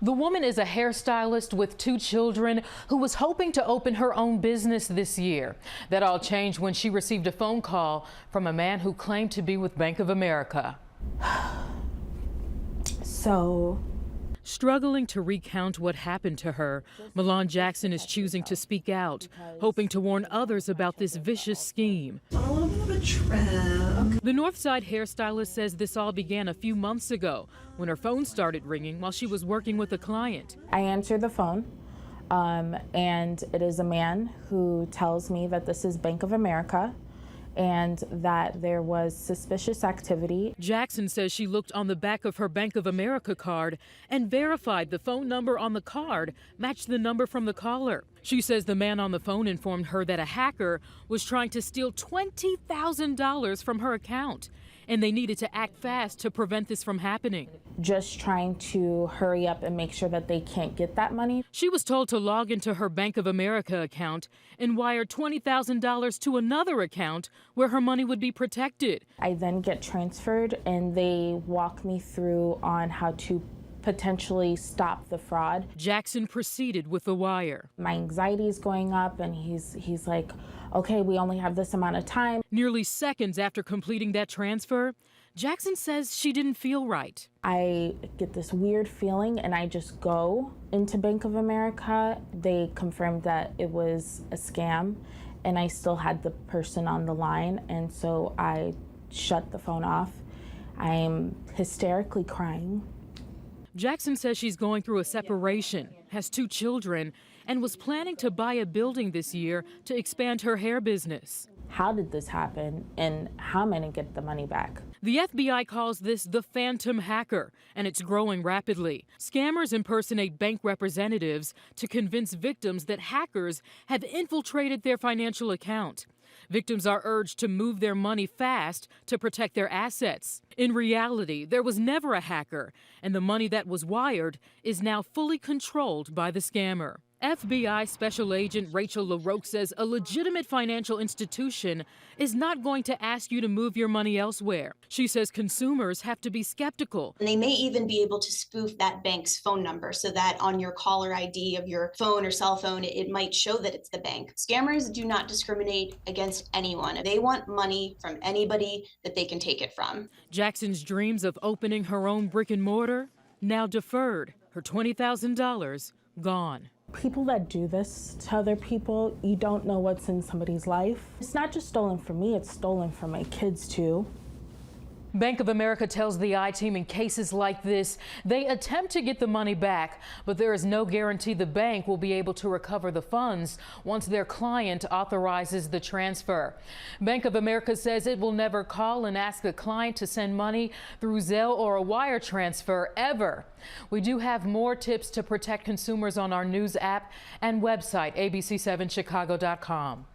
The woman is a hairstylist with 2 children who was hoping to open her own business this year. That all changed when she received a phone call from a man who claimed to be with Bank of America. Struggling to recount what happened to her, Milan Jackson is choosing to speak out, hoping to warn others about this vicious scheme. A little bit of a trap. The Northside hairstylist says this all began a few months ago when her phone started ringing while she was working with a client. I answer the phone, and it is a man who tells me that this is Bank of America and that there was suspicious activity. Jackson says she looked on the back of her Bank of America card and verified the phone number on the card matched the number from the caller. She says the man on the phone informed her that a hacker was trying to steal $20,000 from her account, and they needed to act fast to prevent this from happening. Just trying to hurry up and make sure that they can't get that money. She was told to log into her Bank of America account and wire $20,000 to another account where her money would be protected. I then get transferred and they walk me through on how to potentially stop the fraud. Jackson proceeded with the wire. My anxiety is going up and he's like, okay, we only have this amount of time. Nearly seconds after completing that transfer, Jackson says she didn't feel right. I get this weird feeling and I just go into Bank of America. They confirmed that it was a scam and I still had the person on the line, and so I shut the phone off. I am hysterically crying. Jackson says she's going through a separation, has 2 children, and was planning to buy a building this year to expand her hair business. How did this happen, and how am I going to get the money back? The FBI calls this the phantom hacker, and it's growing rapidly. Scammers impersonate bank representatives to convince victims that hackers have infiltrated their financial account. Victims are urged to move their money fast to protect their assets. In reality, there was never a hacker, and the money that was wired is now fully controlled by the scammer. FBI Special Agent Rachel LaRoque says a legitimate financial institution is not going to ask you to move your money elsewhere. She says consumers have to be skeptical. And they may even be able to spoof that bank's phone number so that on your caller ID of your phone or cell phone, it might show that it's the bank. Scammers do not discriminate against anyone. They want money from anybody that they can take it from. Jackson's dreams of opening her own brick and mortar now deferred. Her $20,000 gone. People that do this to other people, you don't know what's in somebody's life. It's not just stolen from me, it's stolen from my kids too. Bank of America tells the I-Team in cases like this, they attempt to get the money back, but there is no guarantee the bank will be able to recover the funds once their client authorizes the transfer. Bank of America says it will never call and ask a client to send money through Zelle or a wire transfer ever. We do have more tips to protect consumers on our news app and website, abc7chicago.com.